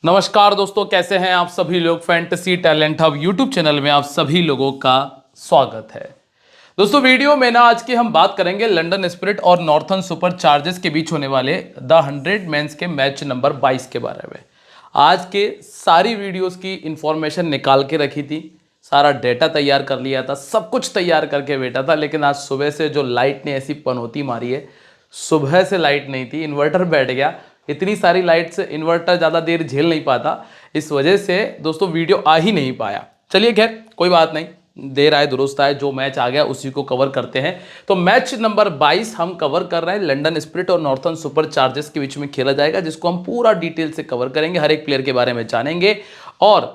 नमस्कार दोस्तों, कैसे हैं आप सभी लोग। Fantasy talent hub YouTube channel में आप सभी लोगों का स्वागत है। दोस्तों वीडियो में ना आज की हम बात करेंगे लंदन स्पिरिट और नॉर्थर्न सुपर चार्जर्स के बीच होने वाले द 100 मेंस के मैच नंबर 22 के बारे में। आज के सारी वीडियोस की इंफॉर्मेशन निकाल के रखी थी, सारा डेटा तैयार कर लिया था, सब कुछ तैयार करके बैठा था, लेकिन आज सुबह से जो लाइट ने ऐसी पनौती मारी है, सुबह से लाइट नहीं थी, इन्वर्टर बैठ गया। इतनी सारी लाइट से इन्वर्टर ज़्यादा देर झेल नहीं पाता, इस वजह से दोस्तों वीडियो आ ही नहीं पाया। चलिए खैर कोई बात नहीं, देर आए दुरुस्त आए, जो मैच आ गया उसी को कवर करते हैं। तो मैच नंबर 22 हम कवर कर रहे हैं, लंदन स्पिरिट और नॉर्थर्न सुपर चार्जर्स के बीच में खेला जाएगा, जिसको हम पूरा डिटेल से कवर करेंगे, हर एक प्लेयर के बारे में जानेंगे। और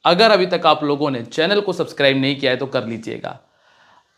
अगर अभी तक आप लोगों ने चैनल को सब्सक्राइब नहीं किया है तो कर लीजिएगा।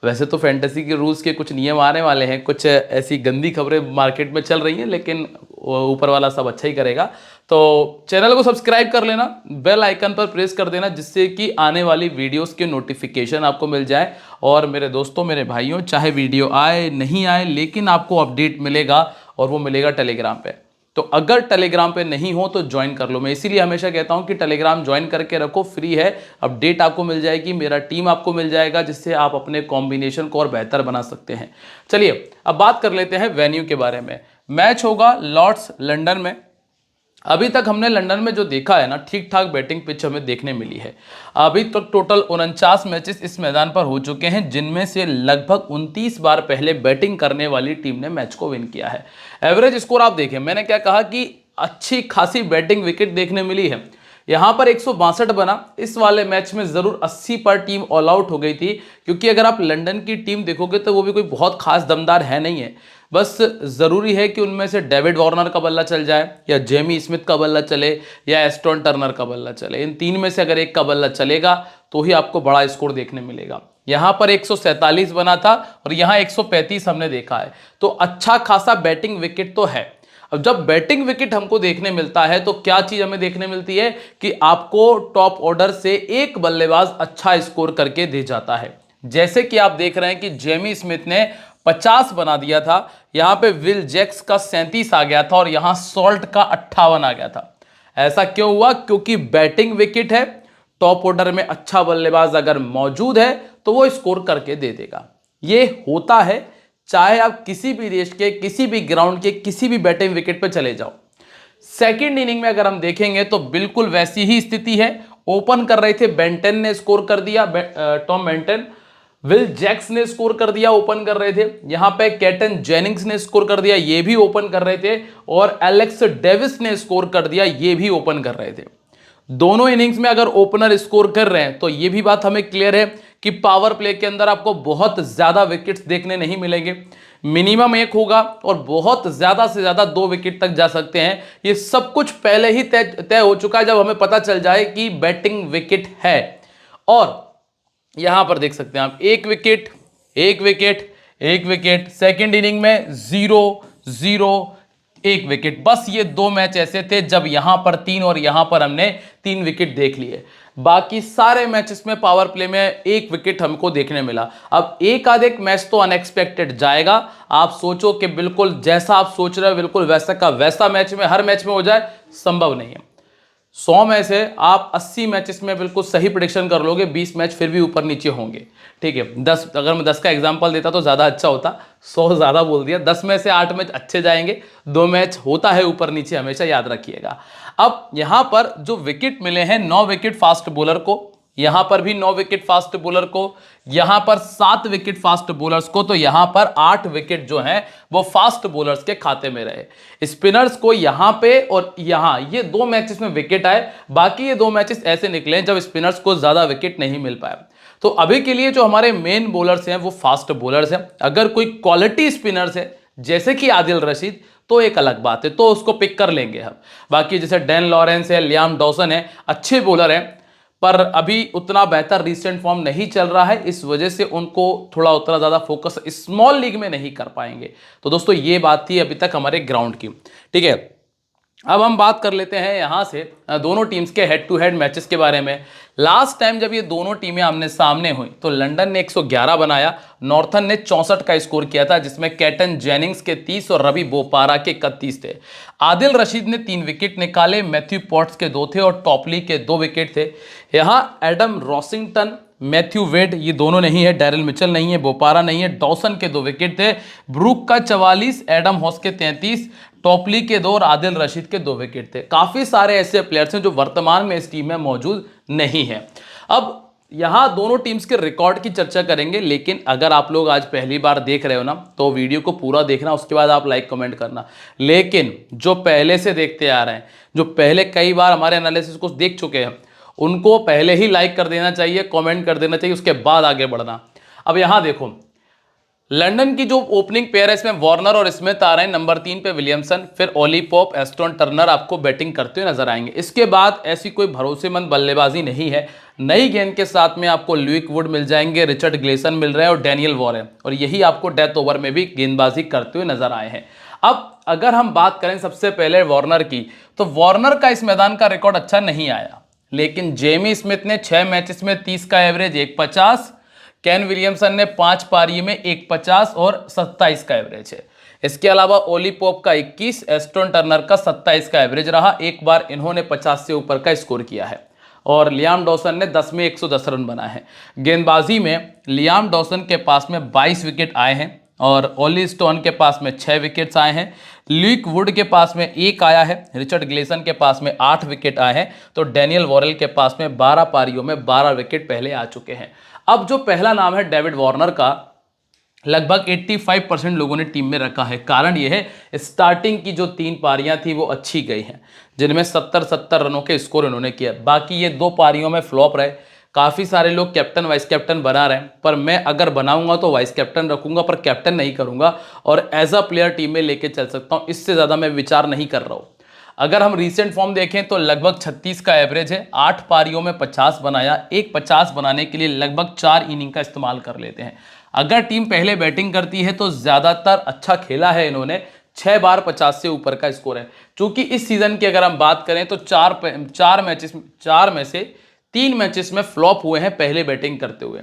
वैसे तो फैंटेसी के रूल्स के कुछ नियम आने वाले हैं, कुछ ऐसी गंदी खबरें मार्केट में चल रही हैं, लेकिन ऊपर वाला सब अच्छा ही करेगा। तो चैनल को सब्सक्राइब कर लेना, बेल आइकन पर प्रेस कर देना, जिससे कि आने वाली वीडियोस के नोटिफिकेशन आपको मिल जाए। और मेरे दोस्तों, मेरे भाइयों, चाहे वीडियो आए नहीं आए, लेकिन आपको अपडेट मिलेगा, और वो मिलेगा टेलीग्राम पे। तो अगर टेलीग्राम पे नहीं हो तो ज्वाइन कर लो। मैं इसीलिए हमेशा कहता हूं कि टेलीग्राम ज्वाइन करके रखो, फ्री है, अपडेट आपको मिल जाएगी, मेरा टीम आपको मिल जाएगा, जिससे आप अपने कॉम्बिनेशन को और बेहतर बना सकते हैं। चलिए अब बात कर लेते हैं वेन्यू के बारे में। मैच होगा लॉर्ड्स लंदन में। अभी तक हमने लंदन में जो देखा है ना, ठीक ठाक बैटिंग पिच हमें देखने मिली है। अभी तक टोटल 49 मैचेस इस मैदान पर हो चुके हैं, जिनमें से लगभग 29 बार पहले बैटिंग करने वाली टीम ने मैच को विन किया है। एवरेज स्कोर आप देखें, मैंने क्या कहा कि अच्छी खासी बैटिंग विकेट देखने मिली है। यहां पर 162 बना। इस वाले मैच में जरूर 80 पर टीम ऑल आउट हो गई थी, क्योंकि अगर आप लंदन की टीम देखोगे तो वो भी कोई बहुत खास दमदार है नहीं है। बस जरूरी है कि उनमें से डेविड वार्नर का बल्ला चल जाए, या जेमी स्मिथ का बल्ला चले, या एस्टन टर्नर का बल्ला चले। इन तीन में से अगर एक का बल्ला चलेगा तो ही आपको बड़ा स्कोर देखने मिलेगा। यहां पर 147 बना था और यहां 135 हमने देखा है, तो अच्छा खासा बैटिंग विकेट तो है। अब जब बैटिंग विकेट हमको देखने मिलता है तो क्या चीज हमें देखने मिलती है कि आपको टॉप ऑर्डर से एक बल्लेबाज अच्छा स्कोर करके दे जाता है। जैसे कि आप देख रहे हैं कि जेमी स्मिथ ने 50 बना दिया था, यहां पे विल जैक्स का 37 आ गया था, और यहां सॉल्ट का 58 आ गया था। ऐसा क्यों हुआ? क्योंकि बैटिंग विकेट है, टॉप ऑर्डर में अच्छा बल्लेबाज अगर मौजूद है तो वो स्कोर करके दे देगा। ये होता है, चाहे आप किसी भी देश के, किसी भी ग्राउंड के, किसी भी बैटिंग विकेट पे चले जाओ। सेकंड इनिंग में अगर हम देखेंगे तो बिल्कुल वैसी ही स्थिति है। ओपन कर रहे थे, बेंटन ने स्कोर कर दिया, टॉम बेंटन। विल जैक्स ने स्कोर कर दिया, ओपन कर रहे थे। यहां पे कैटन जेनिंग्स ने स्कोर कर दिया, ये भी ओपन कर रहे थे। और एलेक्स डेविस ने स्कोर कर दिया, ये भी ओपन कर रहे थे। दोनों इनिंग्स में अगर ओपनर स्कोर कर रहे हैं तो ये भी बात हमें क्लियर है कि पावर प्ले के अंदर आपको बहुत ज्यादा विकेट्स देखने नहीं मिलेंगे। मिनिमम एक होगा और बहुत ज्यादा से ज्यादा 2 विकेट तक जा सकते हैं। ये सब कुछ पहले ही तय हो चुका है, जब हमें पता चल जाए कि बैटिंग विकेट है। और यहां पर देख सकते हैं आप, एक विकेट, एक विकेट, एक विकेट। सेकेंड इनिंग में 0-0, एक विकेट। बस ये 2 मैच ऐसे थे जब यहां पर 3 और यहां पर हमने 3 विकेट देख लिए। बाकी सारे मैचेस में पावर प्ले में 1 विकेट हमको देखने मिला। अब एक आध एक मैच तो अनएक्सपेक्टेड जाएगा। आप सोचो कि बिल्कुल जैसा आप सोच रहे हो बिल्कुल वैसा का वैसा मैच में हर मैच में हो जाए, संभव नहीं है। 100 में से आप 80 मैचेस में बिल्कुल सही प्रेडिक्शन कर लोगे, 20 मैच फिर भी ऊपर नीचे होंगे। ठीक है, 10, अगर मैं 10 का एग्जांपल देता तो ज़्यादा अच्छा होता, 100 ज़्यादा बोल दिया। 10 में से 8 मैच अच्छे जाएंगे, 2 मैच होता है ऊपर नीचे, हमेशा याद रखिएगा। अब यहाँ पर जो विकेट मिले हैं, 9 विकेट फास्ट बॉलर को, यहां पर भी 9 विकेट फास्ट बॉलर को, यहां पर 7 विकेट फास्ट बॉलर्स को, तो यहां पर 8 विकेट जो हैं वो फास्ट बॉलर्स के खाते में रहे। स्पिनर्स को यहां पे और यहां, ये 2 मैचेस में विकेट आए। बाकी ये 2 मैचेस ऐसे निकले जब स्पिनर्स को ज्यादा विकेट नहीं मिल पाए। तो अभी के लिए जो हमारे मेन बॉलर्स हैं वो फास्ट बॉलर्स हैं। अगर कोई क्वालिटी स्पिनर्स है जैसे कि आदिल रशीद, तो एक अलग बात है, तो उसको पिक कर लेंगे हम। बाकी जैसे डैन लॉरेंस है, लियाम डॉसन है, अच्छे बॉलर हैं, पर अभी उतना बेहतर रिसेंट फॉर्म नहीं चल रहा है, इस वजह से उनको थोड़ा उतना ज़्यादा फोकस स्मॉल लीग में नहीं कर पाएंगे। तो दोस्तों ये बात थी अभी तक हमारे ग्राउंड की। ठीक है, अब हम बात कर लेते हैं यहाँ से दोनों टीम्स के हेड टू हेड मैचेस के बारे में। लास्ट टाइम जब ये दोनों टीमें आमने सामने हुई तो लंदन ने 111 बनाया, नॉर्थन ने 64 का स्कोर किया था, जिसमें कैटन जेनिंग्स के 30 और रवि बोपारा के 31 थे। आदिल रशीद ने 3 विकेट निकाले, मैथ्यू पॉट्स के 2 थे और टॉपली के 2 विकेट थे। यहाँ एडम रॉसिंगटन, मैथ्यू वेड ये दोनों नहीं है, डैरिल मिचेल नहीं है, बोपारा नहीं है, डॉसन के 2 विकेट थे, ब्रूक का 44, एडम हॉस के 33, टॉपली के 2 और आदिल रशीद के 2 विकेट थे। काफी सारे ऐसे प्लेयर्स हैं जो वर्तमान में इस टीम में मौजूद नहीं है। अब यहां दोनों टीम्स के रिकॉर्ड की चर्चा करेंगे, लेकिन अगर आप लोग आज पहली बार देख रहे हो ना तो वीडियो को पूरा देखना, उसके बाद आप लाइक कमेंट करना। लेकिन जो पहले से देखते आ रहे हैं, जो पहले कई बार हमारे एनालिसिस को देख चुके हैं, उनको पहले ही लाइक कर देना चाहिए, कमेंट कर देना चाहिए, उसके बाद आगे बढ़ना। अब यहां देखो लंदन की जो ओपनिंग पेयर है इसमें वार्नर और स्मिथ आ रहे हैं, नंबर 3 पे विलियमसन, फिर ओली पॉप, एस्टन टर्नर आपको बैटिंग करते हुए नजर आएंगे। इसके बाद ऐसी कोई भरोसेमंद बल्लेबाजी नहीं है। नई गेंद के साथ में आपको ल्यूक वुड मिल जाएंगे, रिचर्ड ग्लेसन मिल रहे हैं और डैनियल वॉरेन, और यही आपको डेथ ओवर में भी गेंदबाजी करते हुए नजर आए हैं। अब अगर हम बात करें सबसे पहले वार्नर की, तो वार्नर का इस मैदान का रिकॉर्ड अच्छा नहीं आया, लेकिन जेमी स्मिथ ने 6 मैचेस में 30 का एवरेज, 150, केन विलियमसन ने 5 पारी में 150 और 27 का एवरेज है। इसके अलावा ओली पॉप का 21, एस्टन टर्नर का 27 का एवरेज रहा, एक बार इन्होंने 50 से ऊपर का स्कोर किया है। और लियाम डॉसन ने 10 में 110 रन बनाए हैं। गेंदबाजी में लियाम डॉसन के पास में 22 विकेट आए हैं और ओली स्टोन के पास में 6 विकेट्स आए हैं, ल्यूक वुड के पास में 1 आया है, रिचर्ड ग्लेसन के पास में 8 विकेट आए हैं, तो डैनियल वॉरेल के पास में 12 पारियों में 12 विकेट पहले आ चुके हैं। अब जो पहला नाम है डेविड वार्नर का, लगभग 85% लोगों ने टीम में रखा है। कारण यह है स्टार्टिंग की जो 3 पारियां थी वो अच्छी गई हैं, जिनमें 70-70 रनों के स्कोर इन्होंने किया। बाकी ये 2 पारियों में फ्लॉप रहे। काफ़ी सारे लोग कैप्टन वाइस कैप्टन बना रहे हैं, पर मैं अगर बनाऊंगा तो वाइस कैप्टन रखूंगा, पर कैप्टन नहीं करूंगा और एज अ प्लेयर टीम में लेके चल सकता हूं। इससे ज़्यादा मैं विचार नहीं कर रहा हूं। अगर हम रीसेंट फॉर्म देखें तो लगभग 36 का एवरेज है, 8 पारियों में 50 बनाया। एक 50 बनाने के लिए लगभग 4 इनिंग का इस्तेमाल कर लेते हैं। अगर टीम पहले बैटिंग करती है तो ज़्यादातर अच्छा खेला है इन्होंने, 6 बार 50 से ऊपर का स्कोर है। क्योंकि इस सीजन की अगर हम बात करें तो 4 में से 3 मैचेस में फ्लॉप हुए हैं पहले बैटिंग करते हुए।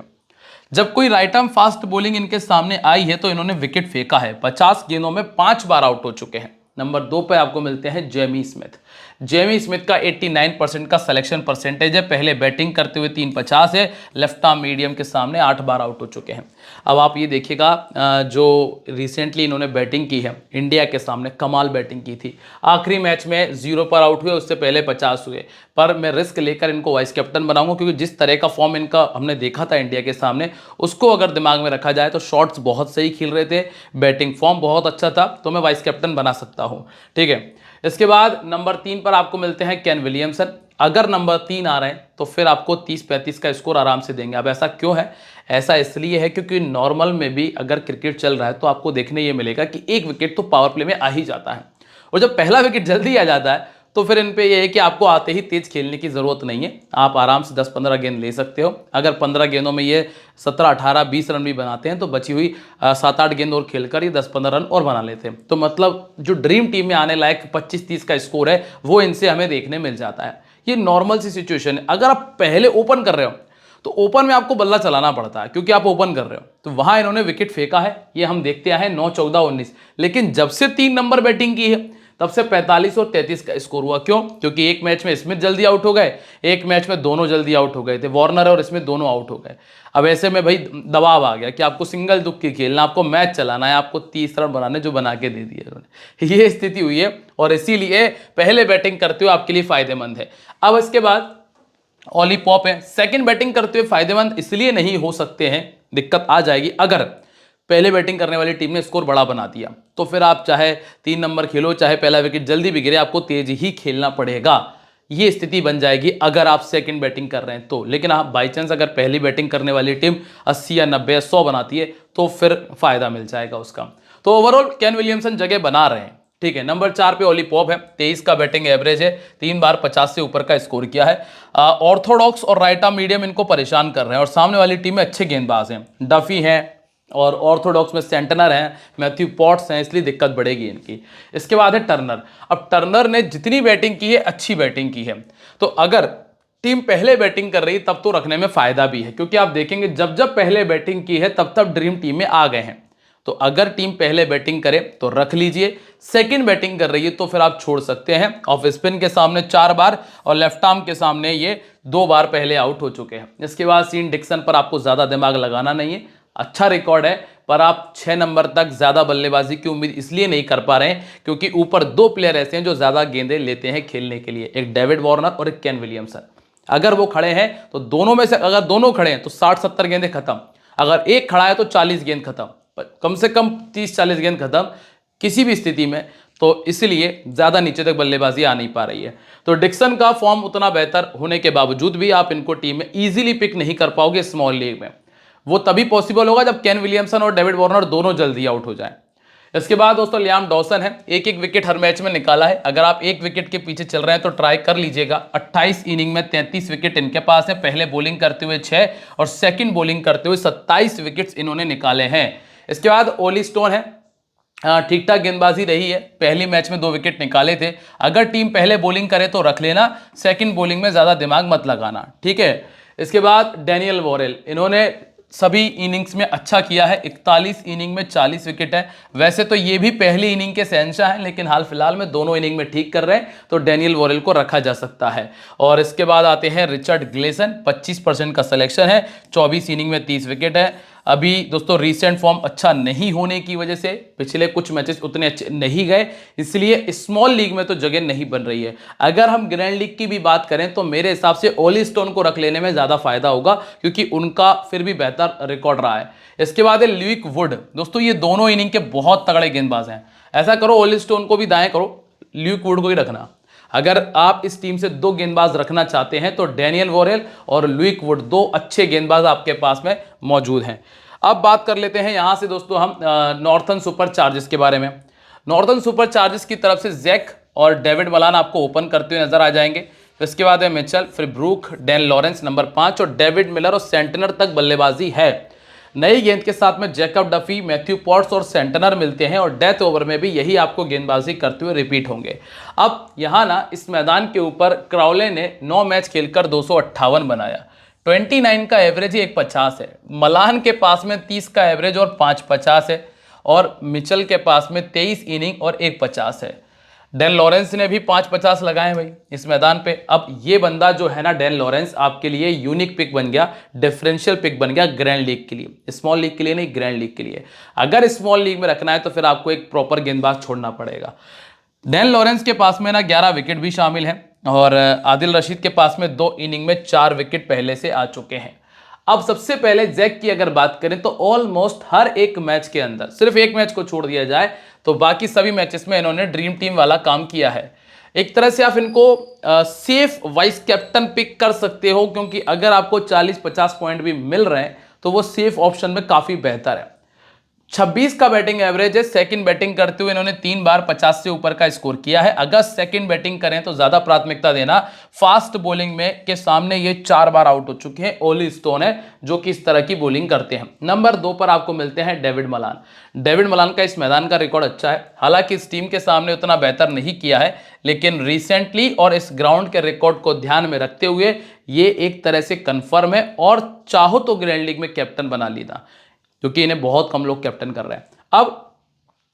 जब कोई राइट आर्म फास्ट बॉलिंग इनके सामने आई है तो इन्होंने विकेट फेंका है। 50 गेंदों में 5 बार आउट हो चुके हैं। नंबर 2 पे आपको मिलते हैं जेमी स्मिथ। जेमी स्मिथ का 89% का सिलेक्शन परसेंटेज है, पहले बैटिंग करते हुए 350 है, लेफ्ट आर्म मीडियम के सामने 8 बार आउट हो चुके हैं। अब आप ये देखिएगा जो रिसेंटली इन्होंने बैटिंग की है इंडिया के सामने, कमाल बैटिंग की थी। आखिरी मैच में 0 पर आउट हुए, उससे पहले 50 हुए। पर मैं रिस्क लेकर इनको वाइस कैप्टन बनाऊंगा, क्योंकि जिस तरह का फॉर्म इनका हमने देखा था इंडिया के सामने, उसको अगर दिमाग में रखा जाए तो शॉट्स बहुत सही खेल रहे थे, बैटिंग फॉर्म बहुत अच्छा था, तो मैं वाइस कैप्टन बना सकता हूँ। ठीक है, इसके बाद नंबर 3 पर आपको मिलते हैं केन विलियमसन। अगर नंबर 3 आ रहे हैं तो फिर आपको 30-35 का स्कोर आराम से देंगे। अब ऐसा क्यों है? ऐसा इसलिए है क्योंकि नॉर्मल में भी अगर क्रिकेट चल रहा है तो आपको देखने ये मिलेगा कि एक विकेट तो पावर प्ले में आ ही जाता है, और जब पहला विकेट जल्दी आ जाता है तो फिर इन पे ये है कि आपको आते ही तेज खेलने की ज़रूरत नहीं है। आप आराम से 10-15 गेंद ले सकते हो। अगर 15 गेंदों में ये 17-18-20 रन भी बनाते हैं तो बची हुई 7-8 गेंद और खेलकर ये 10-15 रन और बना लेते हैं। तो मतलब जो ड्रीम टीम में आने लायक 25-30 का स्कोर है वो इनसे हमें देखने मिल जाता है। ये नॉर्मल सी सिचुएशन है। अगर आप पहले ओपन कर रहे हो तो ओपन में आपको बल्ला चलाना पड़ता है, क्योंकि आप ओपन कर रहे हो। तो वहां इन्होंने विकेट फेंका है, ये हम देखते आए 9-14-19। लेकिन जब से 3 नंबर बैटिंग की है तब से 45 और 33 का स्कोर हुआ। क्यों? क्योंकि एक मैच में स्मिथ जल्दी आउट हो गए, एक मैच में दोनों जल्दी आउट हो गए थे, वार्नर और स्मिथ दोनों आउट हो गए। अब ऐसे में भाई दबाव आ गया कि आपको सिंगल दुक्की खेलना, आपको मैच चलाना है, आपको 30 रन बनाने, जो बना के दे दिए उन्होंने। ये स्थिति हुई है और इसीलिए पहले बैटिंग करते हुए आपके लिए फायदेमंद है। अब इसके बाद ओली पॉप है। सेकंड बैटिंग करते हुए फायदेमंद इसलिए नहीं हो सकते हैं, दिक्कत आ जाएगी अगर पहले बैटिंग करने वाली टीम ने स्कोर बड़ा बना दिया तो फिर आप चाहे 3 नंबर खेलो, चाहे पहला विकेट जल्दी भी गिरे, आपको तेज ही खेलना पड़ेगा। ये स्थिति बन जाएगी अगर आप सेकंड बैटिंग कर रहे हैं तो। लेकिन आप बाई चांस अगर पहली बैटिंग करने वाली टीम 80 या 90 या 100 बनाती है तो फिर फायदा मिल जाएगा उसका। तो ओवरऑल केन विलियमसन जगह बना रहे हैं। ठीक है, नंबर 4 पे ओली पॉप है, 23 का बैटिंग एवरेज है, 3 बार 50 से ऊपर का स्कोर किया है। ऑर्थोडॉक्स और राइट आर्म मीडियम इनको परेशान कर रहे हैं और सामने वाली टीम में अच्छे गेंदबाज हैं। डफी हैं, और ऑर्थोडॉक्स में सेंटनर हैं, मैथ्यू पॉट्स हैं, इसलिए दिक्कत बढ़ेगी इनकी। इसके बाद है टर्नर। अब टर्नर ने जितनी बैटिंग की है अच्छी बैटिंग की है, तो अगर टीम पहले बैटिंग कर रही है तब तो रखने में फायदा भी है, क्योंकि आप देखेंगे जब जब पहले बैटिंग की है तब तब ड्रीम टीम में आ गए हैं। तो अगर टीम पहले बैटिंग करे तो रख लीजिए, सेकंड बैटिंग कर रही है तो फिर आप छोड़ सकते हैं। ऑफ स्पिन के सामने 4 बार और लेफ्ट आर्म के सामने ये 2 बार पहले आउट हो चुके हैं। इसके बाद सीन डिक्सन पर आपको ज्यादा दिमाग लगाना नहीं है, अच्छा रिकॉर्ड है, पर आप 6 नंबर तक ज्यादा बल्लेबाजी की उम्मीद इसलिए नहीं कर पा रहे हैं क्योंकि ऊपर 2 प्लेयर ऐसे हैं जो ज्यादा गेंदें लेते हैं खेलने के लिए, एक डेविड वार्नर और एक केन विलियमसन। अगर वो खड़े हैं तो दोनों में से अगर दोनों खड़े हैं तो 60-70 गेंदें खत्म, अगर एक खड़ा है तो 40 गेंद खत्म, कम से कम 30-40 गेंद खत्म किसी भी स्थिति में। तो इसलिए ज्यादा नीचे तक बल्लेबाजी आ नहीं पा रही है। तो डिक्सन का फॉर्म उतना बेहतर होने के बावजूद भी आप इनको टीम में इजीली पिक नहीं कर पाओगे स्मॉल लीग में। वो तभी पॉसिबल होगा जब केन विलियमसन और डेविड वार्नर दोनों जल्दी आउट हो जाएं। इसके बाद दोस्तों लियाम डॉसन है, एक एक विकेट हर मैच में निकाला है। अगर आप एक विकेट के पीछे चल रहे हैं तो ट्राई कर लीजिएगा। 28 इनिंग में 33 विकेट इनके पास है, पहले बॉलिंग करते हुए 6 और सेकंड बॉलिंग करते हुए 27 विकेट्स इन्होंने निकाले हैं। इसके बाद ओली स्टोन है, ठीक ठाक गेंदबाजी रही है, पहली मैच में 2 विकेट निकाले थे। अगर टीम पहले बॉलिंग करे तो रख लेना, सेकंड बॉलिंग में ज्यादा दिमाग मत लगाना, ठीक है। इसके बाद डैनियल वॉरेल, इन्होंने सभी इनिंग्स में अच्छा किया है, 41 इनिंग में 40 विकेट है। वैसे तो ये भी पहली इनिंग के शहंशाह हैं, लेकिन हाल फिलहाल में दोनों इनिंग में ठीक कर रहे हैं, तो डैनियल वॉरेल को रखा जा सकता है। और इसके बाद आते हैं रिचर्ड ग्लेसन, 25% का सिलेक्शन है, 24 इनिंग में 30 विकेट है। अभी दोस्तों रीसेंट फॉर्म अच्छा नहीं होने की वजह से पिछले कुछ मैचेस उतने अच्छे नहीं गए, इसलिए स्मॉल लीग में तो जगह नहीं बन रही है। अगर हम ग्रैंड लीग की भी बात करें तो मेरे हिसाब से ओली स्टोन को रख लेने में ज्यादा फायदा होगा, क्योंकि उनका फिर भी बेहतर रिकॉर्ड रहा है। इसके बाद है ल्यूक वुड, दोस्तों ये दोनों इनिंग के बहुत तगड़े गेंदबाज हैं। ऐसा करो ओली स्टोन को भी दाएं करो, ल्यूक वुड को ही रखना। अगर आप इस टीम से 2 गेंदबाज रखना चाहते हैं तो डैनियल वॉरेल और ल्यूक वुड 2 अच्छे गेंदबाज आपके पास में मौजूद हैं। अब बात कर लेते हैं यहां से दोस्तों हम नॉर्थर्न सुपर चार्जर्स के बारे में। नॉर्थर्न सुपर चार्जर्स की तरफ से जैक और डेविड मलान आपको ओपन करते हुए नजर आ जाएंगे। इसके बाद है मिचेल, फिर ब्रूक, डैन लॉरेंस नंबर 5 और डेविड मिलर और सेंटनर तक बल्लेबाजी है। नई गेंद के साथ में जैकब डफी, मैथ्यू पॉट्स और सेंटनर मिलते हैं और डेथ ओवर में भी यही आपको गेंदबाजी करते हुए रिपीट होंगे। अब यहाँ ना इस मैदान के ऊपर क्राउले ने 9 मैच खेलकर 258 बनाया, 29 का एवरेज ही 150 है। मलान के पास में 30 का एवरेज और 550 है, और मिचेल के पास में 23 इनिंग और 150 है। डैन लॉरेंस ने भी 550 लगाए भाई इस मैदान पे। अब ये बंदा जो है ना डैन लॉरेंस आपके लिए यूनिक पिक बन गया, डिफरेंशियल पिक बन गया ग्रैंड लीग के लिए, स्मॉल लीग के लिए नहीं, ग्रैंड लीग के लिए। अगर स्मॉल लीग में रखना है तो फिर आपको एक प्रॉपर गेंदबाज छोड़ना पड़ेगा। डैन लॉरेंस के पास में ना 11 विकेट भी शामिल हैं, और आदिल रशीद के पास में 2 इनिंग में 4 विकेट पहले से आ चुके हैं। अब सबसे पहले जैक की अगर बात करें तो ऑलमोस्ट हर एक मैच के अंदर, सिर्फ एक मैच को छोड़ दिया जाए तो बाकी सभी मैचेस में इन्होंने ड्रीम टीम वाला काम किया है। एक तरह से आप इनको सेफ वाइस कैप्टन पिक कर सकते हो, क्योंकि अगर आपको 40-50 पॉइंट भी मिल रहे हैं तो वो सेफ ऑप्शन में काफी बेहतर है। 26 का बैटिंग एवरेज है, सेकंड बैटिंग करते हुए इन्होंने 3 बार 50 से ऊपर का स्कोर किया है। अगर सेकंड बैटिंग करें तो ज्यादा प्राथमिकता देना, फास्ट बॉलिंग में के सामने ये 4 बार आउट हो चुके हैं। ओली स्टोन है जो कि इस तरह की बॉलिंग करते हैं। नंबर 2 पर आपको मिलते हैं डेविड मलान। डेविड मलान का इस मैदान का रिकॉर्ड अच्छा है, हालांकि इस टीम के सामने उतना बेहतर नहीं किया है, लेकिन रिसेंटली और इस ग्राउंड के रिकॉर्ड को ध्यान में रखते हुए ये एक तरह से कंफर्म है, और चाहो तो ग्रैंड लीग में कैप्टन बना लेना, क्योंकि इन्हें बहुत कम लोग कैप्टन कर रहे हैं। अब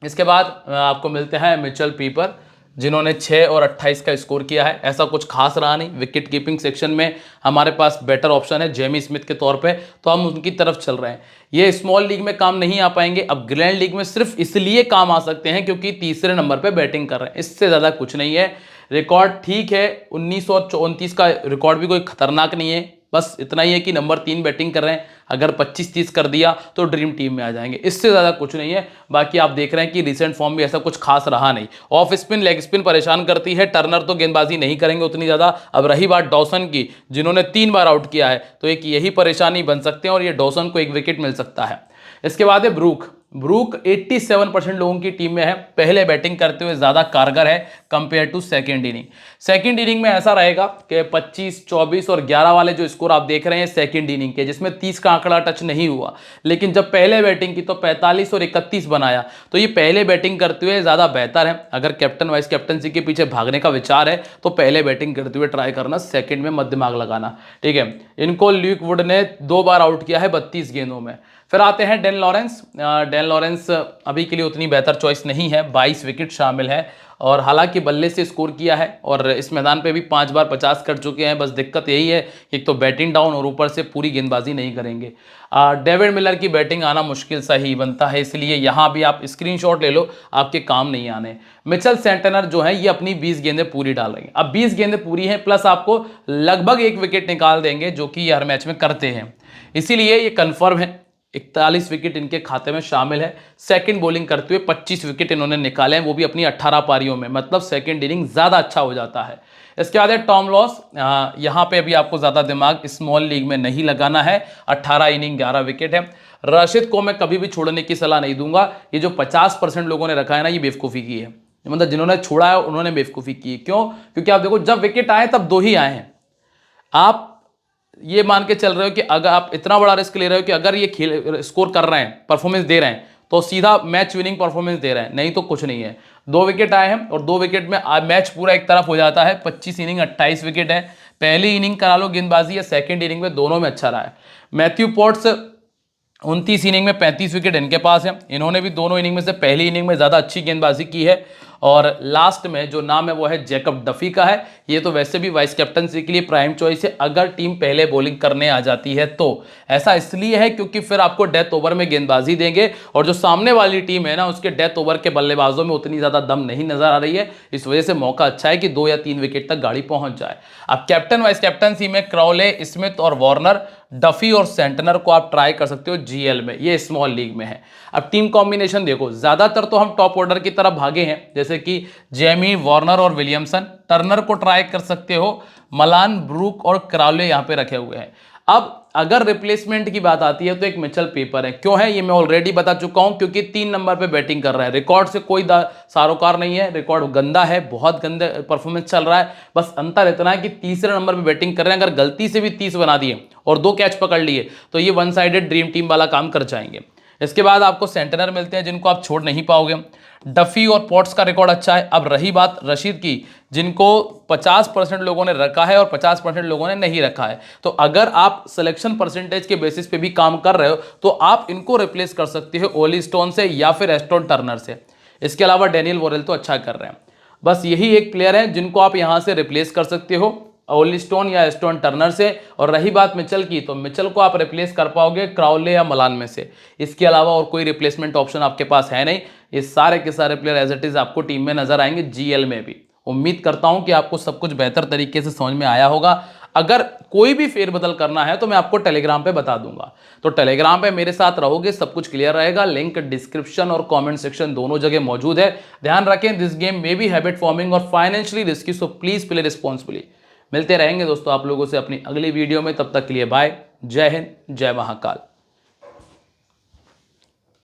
इसके बाद आपको मिलते हैं मिचेल पीपर, जिन्होंने 6 और 28 का स्कोर किया है। ऐसा कुछ खास रहा नहीं, विकेट कीपिंग सेक्शन में हमारे पास बेटर ऑप्शन है जेमी स्मिथ के तौर पे, तो हम उनकी तरफ चल रहे हैं। ये स्मॉल लीग में काम नहीं आ पाएंगे, अब ग्रैंड लीग में सिर्फ इसलिए काम आ सकते हैं क्योंकि तीसरे नंबर पे बैटिंग कर रहे हैं, इससे ज़्यादा कुछ नहीं है। रिकॉर्ड ठीक है, 1929 का रिकॉर्ड भी कोई खतरनाक नहीं है, बस इतना ही है कि नंबर 3 बैटिंग कर रहे हैं। अगर 25-30 कर दिया तो ड्रीम टीम में आ जाएंगे, इससे ज़्यादा कुछ नहीं है। बाकी आप देख रहे हैं कि रिसेंट फॉर्म भी ऐसा कुछ खास रहा नहीं। ऑफ स्पिन, लेग स्पिन परेशान करती है। टर्नर तो गेंदबाजी नहीं करेंगे उतनी ज़्यादा। अब रही बात डॉसन की, जिन्होंने 3 बार आउट किया है, तो एक यही परेशानी बन सकते हैं और ये डॉसन को 1 विकेट मिल सकता है। इसके बाद है ब्रूक। ब्रूक 87% लोगों की टीम में है, पहले बैटिंग करते हुए ज़्यादा कारगर है compare to second inning. Second inning में ऐसा रहेगा कि 25, 24 और 11 वाले जो स्कोर आप देख रहे हैं सेकेंड इनिंग के, जिसमें 30 का आंकड़ा टच नहीं हुआ, लेकिन जब पहले बैटिंग की तो 45 और 31 बनाया। तो ये पहले बैटिंग करते हुए ज़्यादा बेहतर है। अगर कैप्टन वाइस कैप्टनसी के पीछे भागने का विचार है तो पहले बैटिंग करते हुए ट्राई करना, सेकेंड में मत दिमाग लगाना, ठीक है। इनको ल्यूक वुड ने 2 बार आउट किया है 32 गेंदों में। फिर आते हैं डेन लॉरेंस। डेन लॉरेंस अभी के लिए उतनी बेहतर चॉइस नहीं है, 22 विकेट शामिल है और हालांकि बल्ले से स्कोर किया है और इस मैदान पे भी 5 बार 50 कर चुके हैं। बस दिक्कत यही है कि एक तो बैटिंग डाउन और ऊपर से पूरी गेंदबाजी नहीं करेंगे। डेविड मिलर की बैटिंग आना मुश्किल सा ही बनता है, इसलिए यहाँ भी आप स्क्रीनशॉट ले लो, आपके काम नहीं आने। मिचेल सेंटनर जो है ये अपनी 20 गेंदें पूरी डालेंगे। अब 20 गेंदें पूरी हैं प्लस आपको लगभग 1 विकेट निकाल देंगे, जो कि ये हर मैच में करते हैं, इसीलिए ये कन्फर्म है। 41 विकेट इनके खाते में शामिल है। सेकंड बॉलिंग करते हुए 25 विकेट इन्होंने निकाले हैं, वो भी अपनी 18 पारियों में, मतलब सेकंड इनिंग ज़्यादा अच्छा हो जाता है। इसके बाद है टॉम लॉस। यहाँ पे अभी आपको ज़्यादा दिमाग स्मॉल लीग में नहीं लगाना है। 18 इनिंग 11 विकेट है। राशिद को मैं कभी भी छोड़ने की सलाह नहीं दूंगा। ये जो 50% लोगों ने रखा है ना, ये बेवकूफ़ी की है, मतलब जिन्होंने छोड़ा है उन्होंने बेवकूफ़ी की है। क्यों? क्योंकि आप देखो जब विकेट आए तब 2 ही आए हैं। आप ये मान के चल रहे हो कि अगर आप इतना बड़ा रिस्क ले रहे हो कि अगर ये खेल स्कोर कर रहे हैं, परफॉर्मेंस दे रहे हैं, तो सीधा मैच विनिंग परफॉर्मेंस दे रहे हैं, नहीं तो कुछ नहीं है। 2 विकेट आए हैं और 2 विकेट में मैच पूरा एक तरफ हो जाता है। 25 इनिंग 28 विकेट है। पहली इनिंग करा लो गेंदबाजी या सेकेंड इनिंग में, दोनों में अच्छा रहा है। मैथ्यू पॉट्स 29 इनिंग में 35 विकेट इनके पास है। इन्होंने भी दोनों इनिंग में से पहली इनिंग में ज़्यादा अच्छी गेंदबाजी की है। और लास्ट में जो नाम है वो है जैकब डफी का है। ये तो वैसे भी वाइस कैप्टनसी के लिए प्राइम चॉइस है अगर टीम पहले बॉलिंग करने आ जाती है तो। ऐसा इसलिए है क्योंकि फिर आपको डेथ ओवर में गेंदबाजी देंगे और जो सामने वाली टीम है ना, उसके डेथ ओवर के बल्लेबाजों में उतनी ज़्यादा दम नहीं नजर आ रही है। इस वजह से मौका अच्छा है कि 2 या 3 विकेट तक गाड़ी पहुंच जाए। अब कैप्टन वाइस कैप्टनसी में क्राउले, स्मिथ और वार्नर, डफी और सेंटनर को आप ट्राई कर सकते हो जीएल में, ये स्मॉल लीग में है। अब टीम कॉम्बिनेशन देखो, ज्यादातर तो हम टॉप ऑर्डर की तरफ भागे हैं, जैसे कि जेमी, वार्नर और विलियमसन। टर्नर को ट्राई कर सकते हो, मलान, ब्रूक और क्राउले यहां पे रखे हुए हैं। अब अगर रिप्लेसमेंट की बात आती है तो एक मिचेल पेपर है। क्यों है ये मैं ऑलरेडी बता चुका हूं, क्योंकि 3 नंबर पे बैटिंग कर रहा है। रिकॉर्ड से कोई सारोकार नहीं है, रिकॉर्ड गंदा है, बहुत गंदे परफॉर्मेंस चल रहा है। बस अंतर इतना है कि तीसरे नंबर पे बैटिंग कर रहे हैं। अगर गलती से भी 30 बना दिए और 2 कैच पकड़ लिए तो ये 1 साइडेड ड्रीम टीम वाला काम कर जाएंगे। इसके बाद आपको सेंटनर मिलते हैं जिनको आप छोड़ नहीं पाओगे। डफी और पॉट्स का रिकॉर्ड अच्छा है। अब रही बात रशीद की, जिनको 50% लोगों ने रखा है और 50% लोगों ने नहीं रखा है, तो अगर आप सिलेक्शन परसेंटेज के बेसिस पे भी काम कर रहे हो तो आप इनको रिप्लेस कर सकते हो ओली स्टोन से या फिर एस्टन टर्नर से। इसके अलावा डेनियल वोरेल तो अच्छा कर रहे हैं। बस यही एक प्लेयर है जिनको आप यहां से रिप्लेस कर सकते हो, ओली स्टोन या एस्टन टर्नर से। और रही बात मिचेल की, तो मिचेल को आप रिप्लेस कर पाओगे क्राउले या मलान में से। इसके अलावा और कोई रिप्लेसमेंट ऑप्शन आपके पास है नहीं। ये सारे के सारे प्लेयर एज इट इज आपको टीम में नजर आएंगे, जीएल में भी। उम्मीद करता हूं कि आपको सब कुछ बेहतर तरीके से समझ में आया होगा। अगर कोई भी फेरबदल करना है तो मैं आपको टेलीग्राम पे बता दूंगा, तो टेलीग्राम पे मेरे साथ रहोगे, सब कुछ क्लियर रहेगा। लिंक डिस्क्रिप्शन और कमेंट सेक्शन दोनों जगह मौजूद है। ध्यान रखें, this game may be habit forming और financially risky, so please play responsibly. मिलते रहेंगे दोस्तों आप लोगों से अपनी अगली वीडियो में, तब तक के लिए बाय। जय हिंद, जय महाकाल।